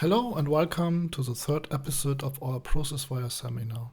Hello and welcome to the third episode of our ProcessWire seminar.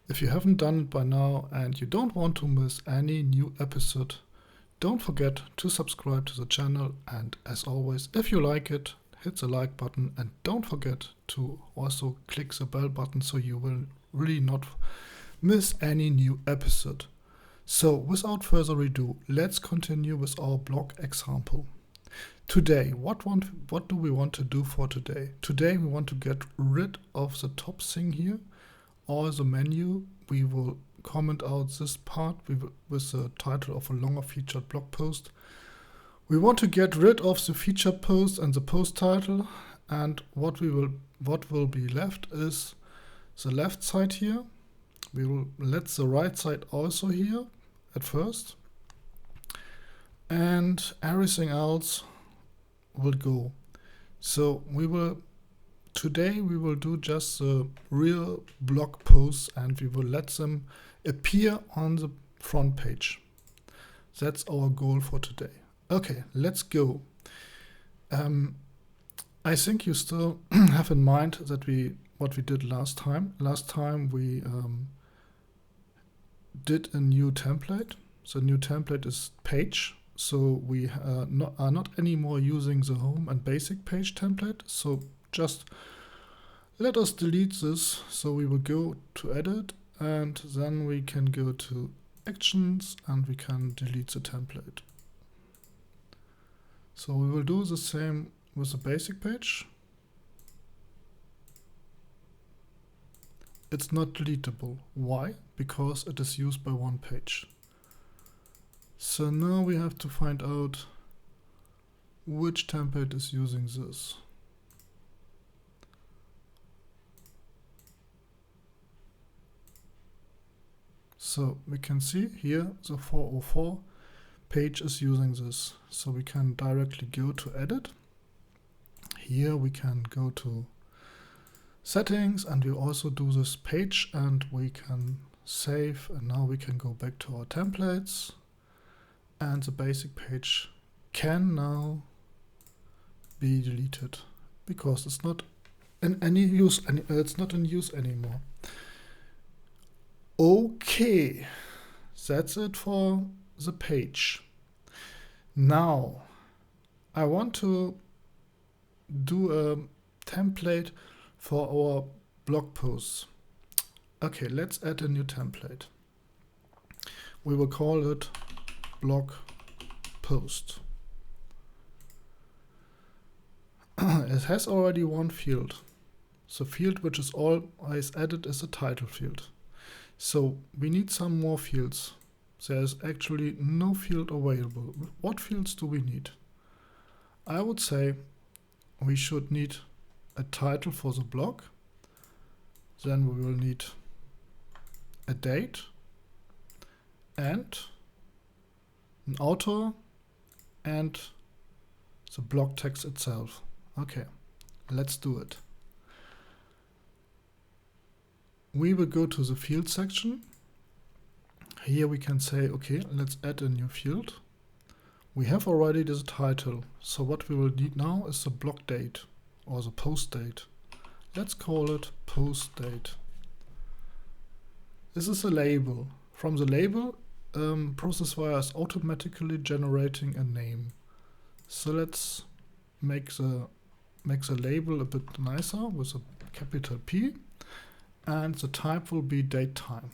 If you haven't done it by now and you don't want to miss any new episode, don't forget to subscribe to the channel, and as always, if you like it, hit the like button and don't forget to also click the bell button so you will really not miss any new episode. So without further ado, let's continue with our blog example. Today, what do we want to do for today? Today we want to get rid of the top thing here, or the menu. We will comment out this part with the title of a longer featured blog post. We want to get rid of the featured post and the post title, and what will be left is the left side here. We will let the right side also here at first, and everything else will go. So today we will do just the real blog posts and we will let them appear on the front page. That's our goal for today. Okay, let's go. I think you still have in mind that what we did last time. Last time we did a new template. The new template is page. So we are not anymore using the home and basic page template. So just let us delete this. So we will go to edit and then we can go to actions and we can delete the template. So we will do the same with the basic page. It's not deletable. Why? Because it is used by one page. So now we have to find out which template is using this. So we can see here the 404 page is using this. So we can directly go to edit. Here we can go to settings and we also do this page and we can save, and now we can go back to our templates. And the basic page can now be deleted because it's not in any use. It's not in use anymore. Okay, that's it for the page. Now I want to do a template for our blog posts. Okay, let's add a new template. We will call it blog post. It has already one field. The field which is always added is the title field. So we need some more fields. There's actually no field available. What fields do we need? I would say we should need a title for the blog. Then we will need a date and an author and the blog text itself. Okay, let's do it. We will go to the field section. Here we can say, okay, let's add a new field. We have already this title. So what we will need now is the blog date or the post date. Let's call it post date. This is a label. From the label, ProcessWire is automatically generating a name. So let's make the label a bit nicer with a capital P, and the type will be date time.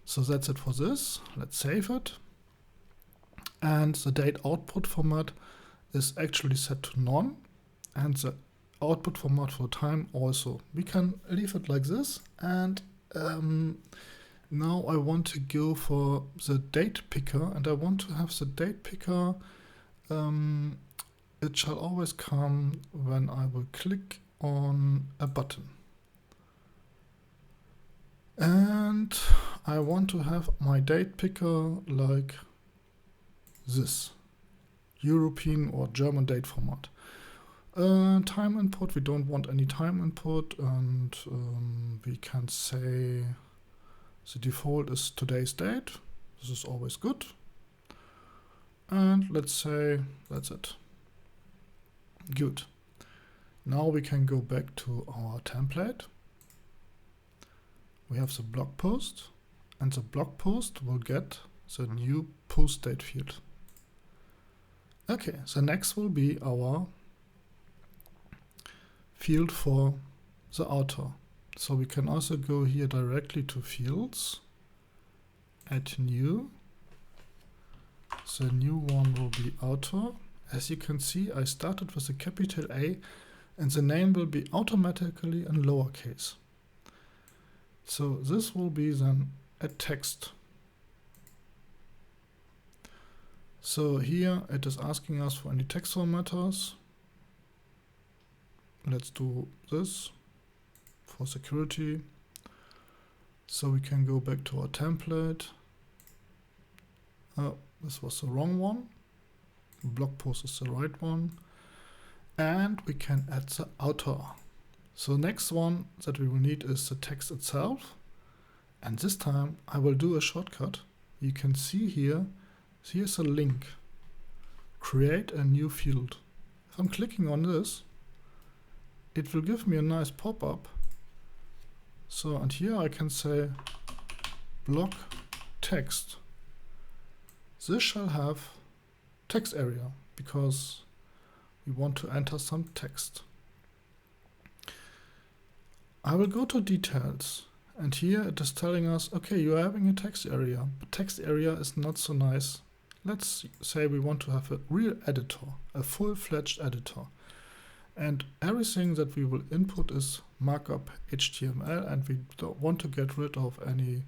So that's it for this. Let's save it. And the date output format is actually set to none, and the output format for time also. We can leave it like this, and now I want to go for the date picker, and I want to have the date picker. It shall always come when I will click on a button. And I want to have my date picker like this. European or German date format. Time input, we don't want any time input, and we can say the default is today's date. This is always good. And let's say that's it. Good. Now we can go back to our template. We have the blog post, and the blog post will get the new post date field. Okay, the next will be our field for the author. So we can also go here directly to fields, add new. The new one will be author. As you can see, I started with a capital A, and the name will be automatically in lowercase. So this will be then a text. So here it is asking us for any text formatters. Let's do this for security. So we can go back to our template. Oh, this was the wrong one. Blog post is the right one. And we can add the author. So next one that we will need is the text itself. And this time I will do a shortcut. You can see here, here's a link. Create a new field. If I'm clicking on this, it will give me a nice pop-up. So, and here I can say blog text. This shall have text area because we want to enter some text. I will go to details, and here it is telling us, okay, you are having a text area, but text area is not so nice. Let's say we want to have a real editor, a full-fledged editor. And everything that we will input is markup HTML, and we don't want to get rid of any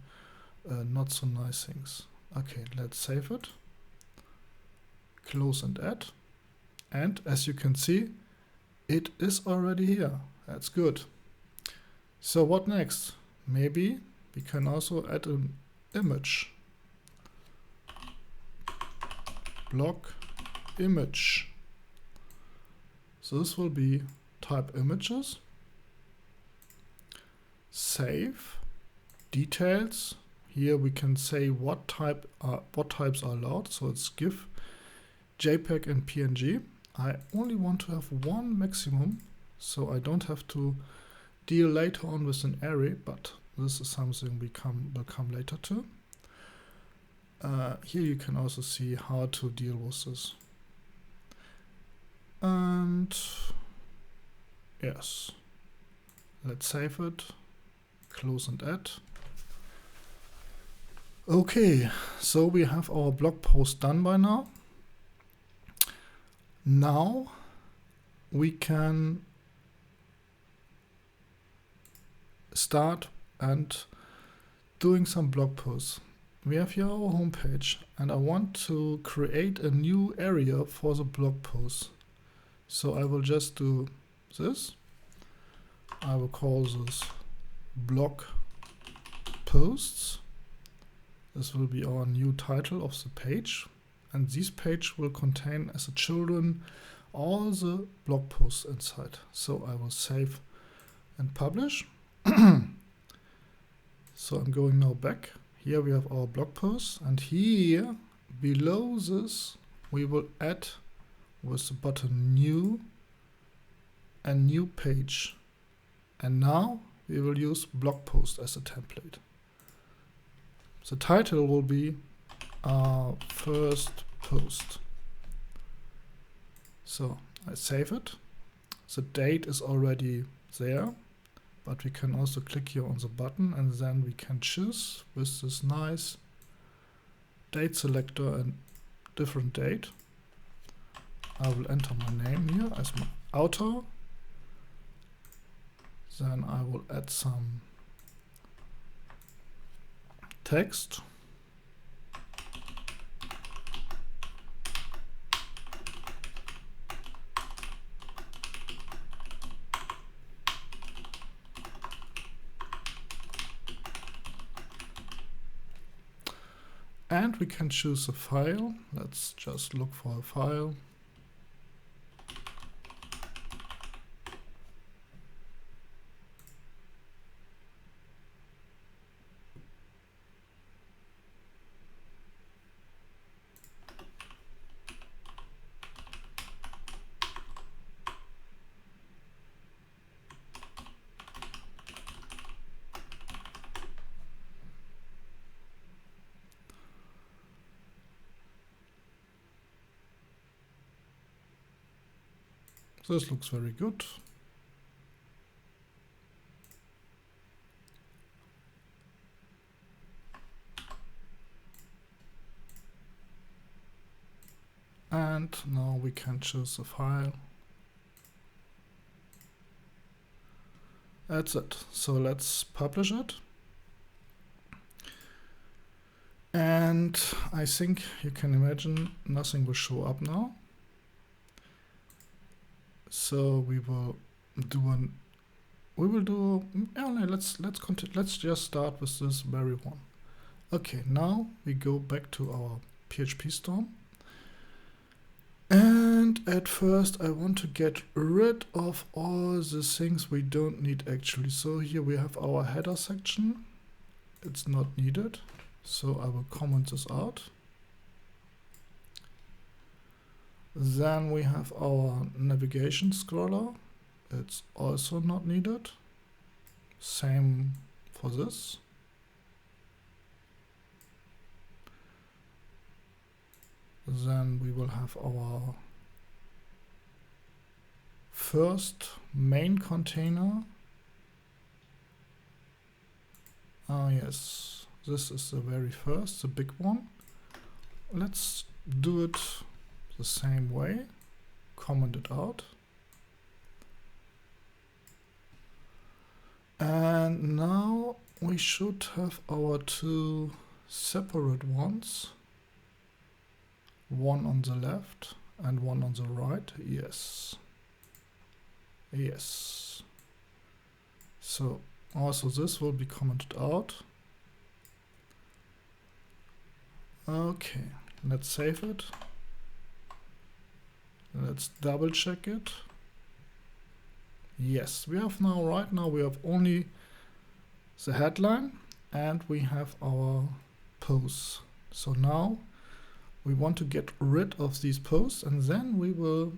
not so nice things. Okay, let's save it. Close and add. And as you can see, it is already here. That's good. So what next? Maybe we can also add an image. Blog image. So this will be type images. Save. Details. Here we can say what types are allowed. So it's GIF, JPEG and PNG. I only want to have one maximum, so I don't have to deal later on with an array, but this is something we will come later to. Here you can also see how to deal with this. And yes, let's save it, close and add. Okay, so we have our blog post done by now. Now we can start and doing some blog posts. We have here our homepage, and I want to create a new area for the blog post. So I will just do this. I will call this blog posts. This will be our new title of the page, and this page will contain as a children all the blog posts inside. So I will save and publish. So I'm going now back. Here we have our blog posts, and here below this we will add with the button new a new page, and now we will use blog post as a template. The title will be our first post. So I save it. The date is already there, but we can also click here on the button, and then we can choose with this nice date selector and different date. I will enter my name here as my author. Then I will add some text. And we can choose a file. Let's just look for a file. This looks very good. And now we can choose the file. That's it. So let's publish it. And I think you can imagine nothing will show up now. So we will do let's just start with this very one. Okay, now we go back to our PHP storm. And at first I want to get rid of all the things we don't need actually. So here we have our header section. It's not needed. So I will comment this out. Then we have our navigation scroller. It's also not needed. Same for this. Then we will have our first main container. Ah yes, this is the very first, the big one. Let's do it the same way. Comment it out. And now we should have our two separate ones. One on the left and one on the right. Yes. Yes. So also this will be commented out. Okay, let's save it. Let's double check it. Yes, we have now, right now we have only the headline and we have our posts. So now we want to get rid of these posts and then we will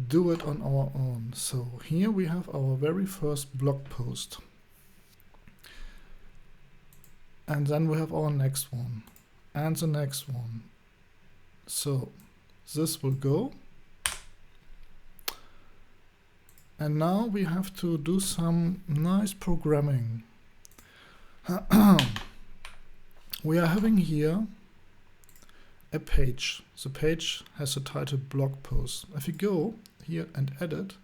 do it on our own. So here we have our very first blog post. And then we have our next one and the next one. So this will go. And now we have to do some nice programming. We are having here a page. The page has the title blog post. If you go here and edit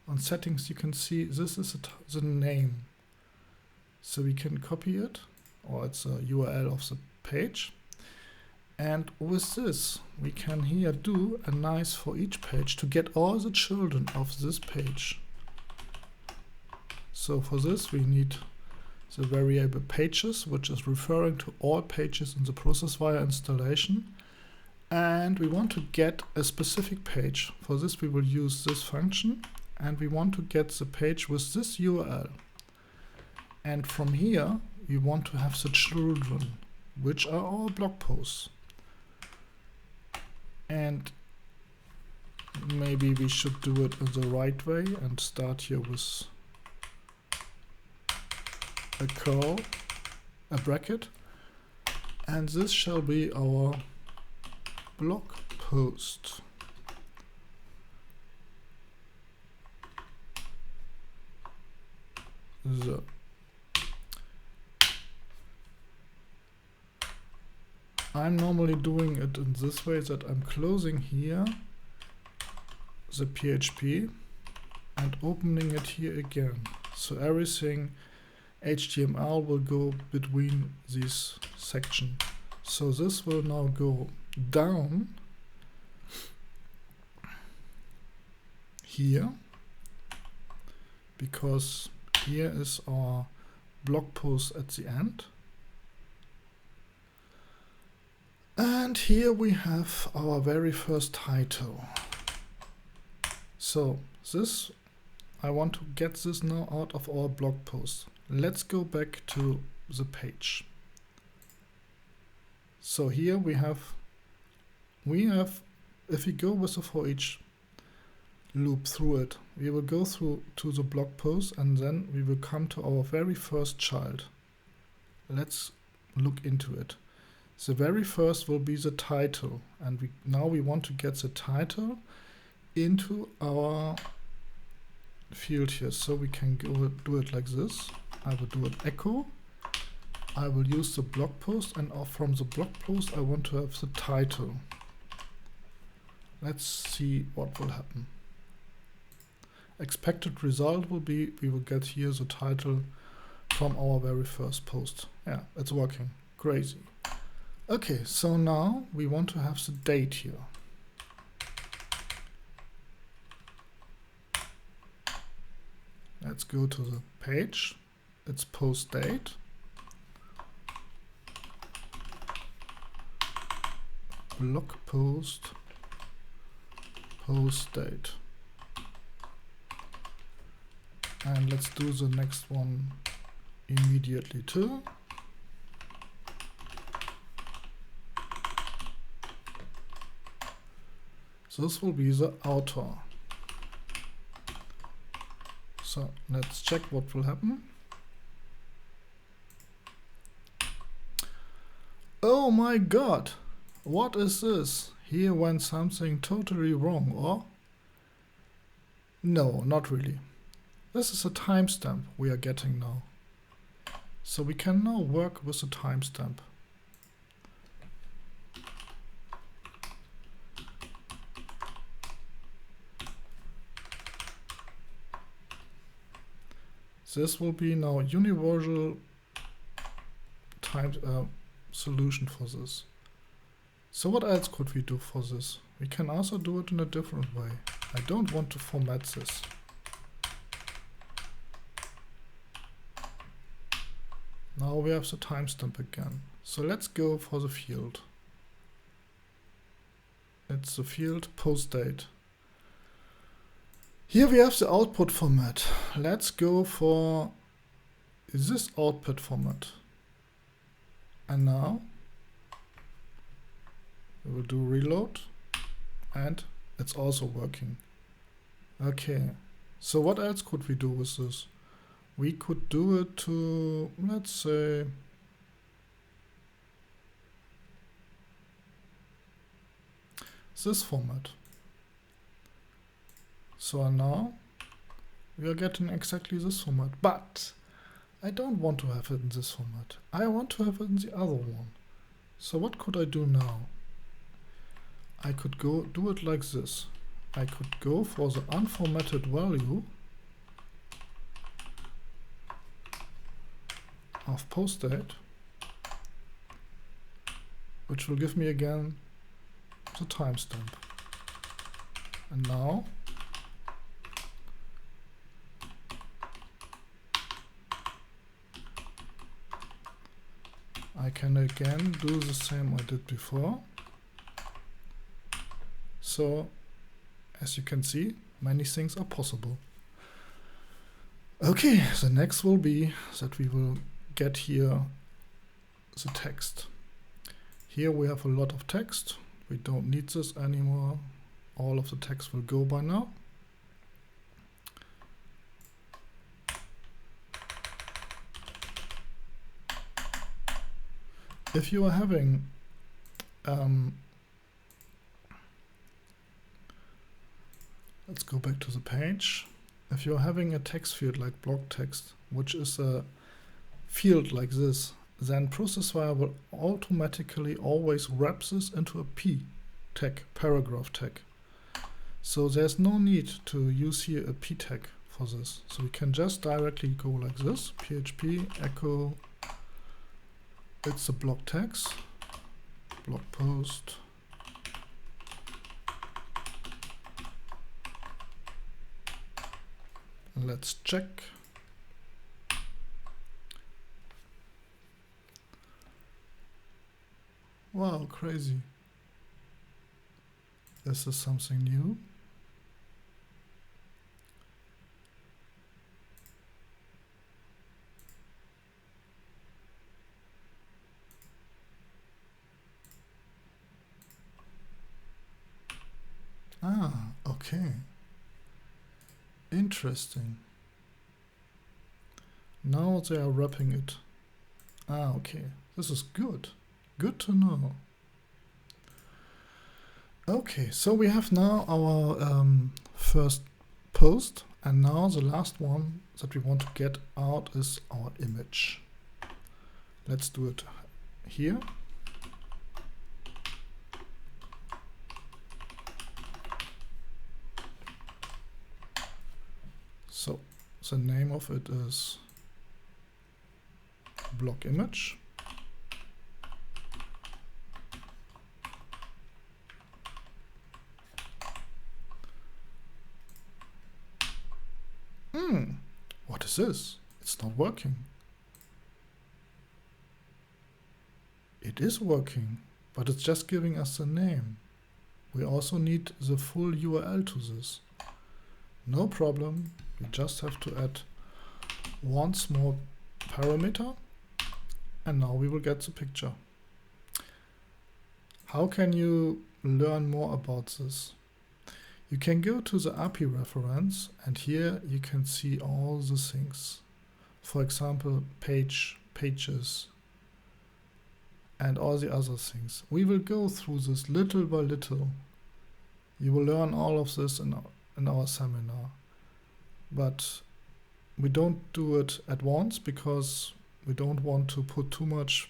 on settings, you can see this is the name. So we can copy it, or it's a URL of the page. And with this, we can here do a nice for each page to get all the children of this page. So for this, we need the variable pages, which is referring to all pages in the ProcessWire installation. And we want to get a specific page. For this, we will use this function. And we want to get the page with this URL. And from here, we want to have the children, which are all blog posts. And maybe we should do it in the right way and start here with a curl, a bracket. And this shall be our blog post. So. I'm normally doing it in this way, that I'm closing here the PHP and opening it here again. So everything HTML will go between these sections. So this will now go down here, because here is our blog post at the end. And here we have our very first title. So this, I want to get this now out of our blog post. Let's go back to the page. So here we have, if we go with the for each loop through it, we will go through to the blog post and then we will come to our very first child. Let's look into it. The very first will be the title, and now we want to get the title into our field here. So we can do it like this. I will do an echo. I will use the blog post, and from the blog post I want to have the title. Let's see what will happen. Expected result will be, we will get here the title from our very first post. Yeah, it's working. Crazy. Okay, so now we want to have the date here. Let's go to the page. It's post date. Blog post, post date. And let's do the next one immediately too. So this will be the author. So let's check what will happen. Oh my god! What is this? Here went something totally wrong, or? No, not really. This is a timestamp we are getting now. So we can now work with a timestamp. This will be now universal time solution for this. So what else could we do for this? We can also do it in a different way. I don't want to format this. Now we have the timestamp again. So let's go for the field. It's the field post date. Here we have the output format. Let's go for this output format. And now we will do reload, and it's also working. Okay, so what else could we do with this? We could do it to, let's say, this format. So now we are getting exactly this format, but I don't want to have it in this format. I want to have it in the other one. So what could I do now? I could go do it like this. I could go for the unformatted value of post date, which will give me again the timestamp. And now I can again do the same I did before. So, as you can see, many things are possible. Okay, the next will be that we will get here the text. Here we have a lot of text. We don't need this anymore. All of the text will go by now. If you are having let's go back to the page. If you're having a text field like block text, which is a field like this, then ProcessWire will automatically always wrap this into a p tag, paragraph tag. So there's no need to use here a p tag for this. So we can just directly go like this, php echo, it's a block text, blog post, let's check. Wow, crazy. This is something new. Ah, okay. Interesting. Now they are wrapping it. Ah, okay. This is good. Good to know. Okay, so we have now our first post, and now the last one that we want to get out is our image. Let's do it here. So the name of it is blog image. What is this? It's not working. It is working, but it's just giving us the name. We also need the full URL to this. No problem, we just have to add one small parameter, and now we will get the picture. How can you learn more about this? You can go to the API reference, and here you can see all the things. For example, pages, and all the other things. We will go through this little by little. You will learn all of this in our seminar. But we don't do it at once because we don't want to put too much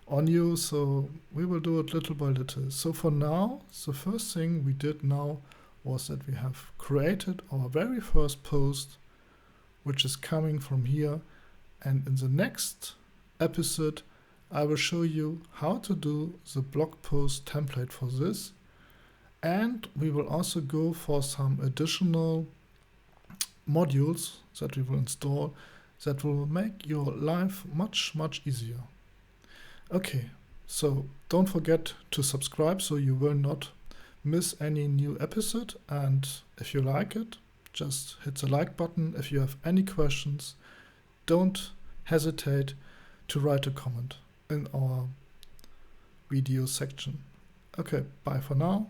on you, so we will do it little by little. So for now, the first thing we did now was that we have created our very first post, which is coming from here. And in the next episode, I will show you how to do the blog post template for this. And we will also go for some additional modules that we will install that will make your life much, much easier. Okay, so don't forget to subscribe so you will not miss any new episode, and if you like it, just hit the like button. If you have any questions, don't hesitate to write a comment in our video section. Okay, bye for now.